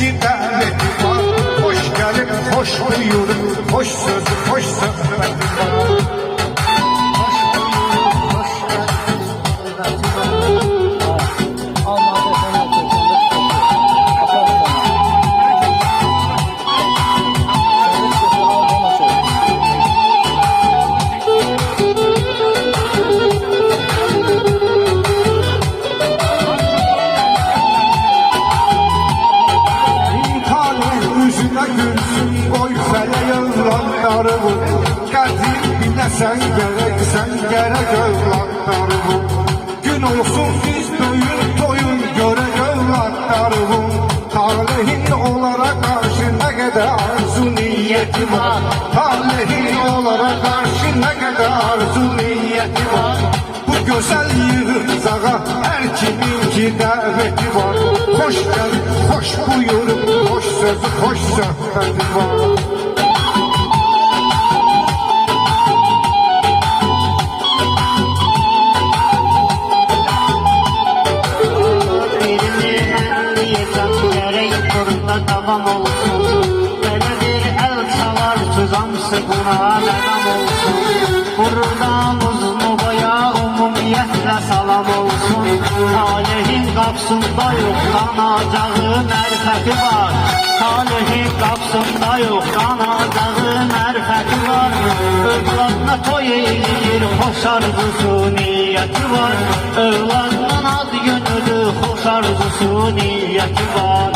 ki dəvəti var. Hoş gəlib, hoş buyurub, hoş sözü, hoş söhbəti var. Sen gerek evlatlarım. Gün olsun biz toyun görek evlatlarım. Talihin olarak karşı ne kadar arzu niyeti var. Talihin olarak karşı ne kadar arzu niyeti var. Bu güzel yığıncağa her kiminki daveti var. Hoş gelip, hoş buyurup, hoş sözü, hoş sohbeti var. Davam olsun, belə bir el çalarsız hamısı buna məqam olsun. Buradan uzun obaya ümumiyyətlə salam olsun. Talihin qapsında yoxlanacağı mərfəti var. Talihin qapsında yoxlanacağı mərfəti var. Övladına toy eləyir, xoş arzusu niyyəti var. Övladının ad günüdür, xoş arzusu niyyəti var.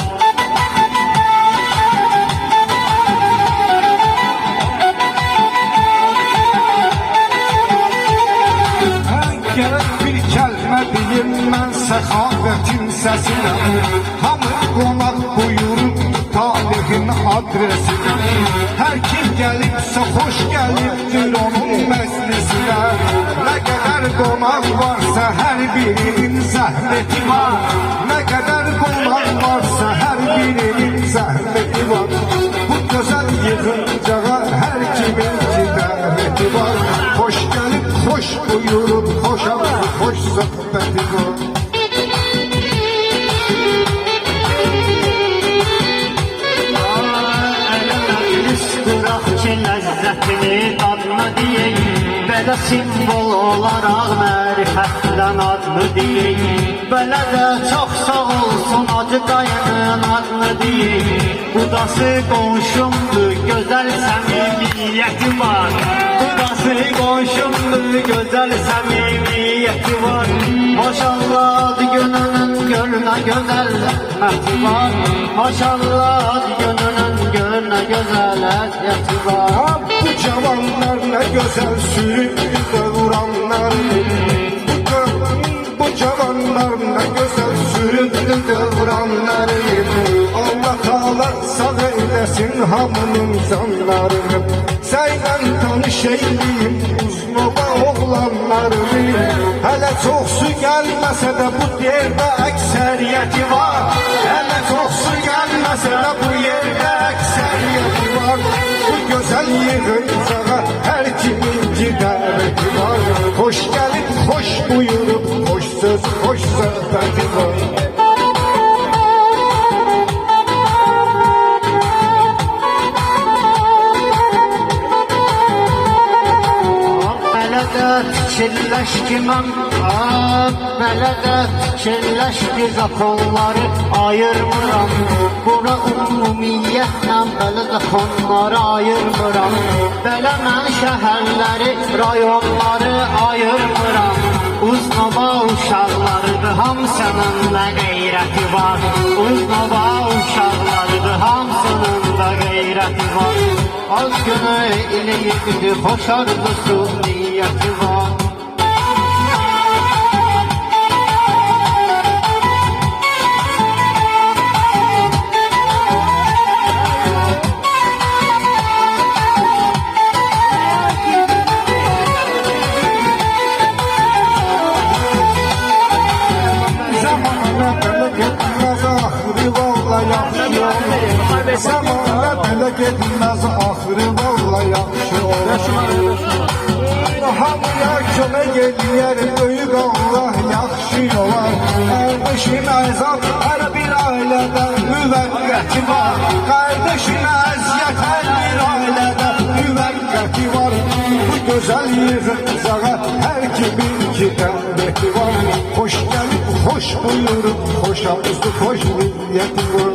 Gerek bir kəlmə deyim mən səxavətin səsinə. Hamı qonaq buyurub talihin adresinə. Hər kim gəlibsə xoş gəlibdir onun məclisinə. Nə qədər qonaq varsa hər birinin zəhməti var. Nə qədər qonaq varsa hər birinin zəhməti var. Bu gözəl yığıncağa hər kimin ki dəvəti var. Xoş gəlib, xoş buyurub, hoş arzu, hoş sohbeti var. Bırak ki ləzzətini dadını deyək. Belə simvol olaraq mərifətdən adını deyək. Belə də çox sağ olsun acı dayının adını deyək. Budası qonşumdur, gözəl səmimiyyəti var. Budası qonşumdur, gözəl səmimiyyəti var. Maşallah adı gününün gölünə gözəl əhməti var. Maşallah adı gününün gölünə gözəl əhməti var. Bu cavanlar ne güzel sürüp kıvranlardır. Bu cavanlar ne güzel sürüp kıvranlardır. Allah Teala sağ eylesin hamının canlarını. Seyle tanış eyleyim Uznova oğlanlarını. Hele çok su gelmese de bu yerde ekseriyeti var. Hele çok su gelmese de bu yerde ekseriyeti var. Bu güzel yığıncağa her kiminki daveti var. Hoş gelip hoş buyurup hoş söz hoş sohbeti var. Fikirləş ki mən, belə də fikirləş ki zakonları ayırmıram. Bura ümumiyyətlə belə də konları ayırmıram. Belə mən şəhərləri, rayonları ayırmıram. Uznova uşaqlarıdır, hamısının da qeyrəti var. Uznova uşaqlarıdır, hamısının da qeyrəti var. Az günü eləyibdir, xoş arzusu niyyəti var. Zamanla belə gedilməz axırı vallahi yaxşı olur. Hamıya kömək eləyər böyük Allah yaxşı olar. Ərmişim əzab hər bir ailədən müvəqqəti var. Qardaşına əziyyət hər bir ailədə müvəqqəti var. Bu gözəl yığıncağa hər kimin ki qəmbəti var. Xoş gəlib, xoş buyurub, xoş ağızlı, xoş niyyəti var.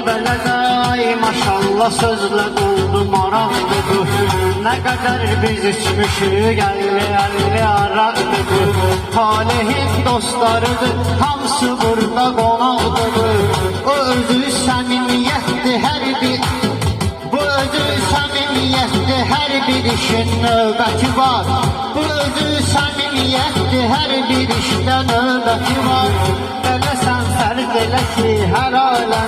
Beləday maşallah sözlə doldu maraqdır bu. Nə qədər biz içmişik əlli araqdır bu. Talehin dostlarıdır, hamısı burada qonaqdır. O özü səmimiyyətdir hər bir, bu özü səmimiyyətdir hər bir işin növbəti var. Bu özü səmimiyyətdir hər bir işdə növbəti var. Belə sən fərq elə ki hər aləm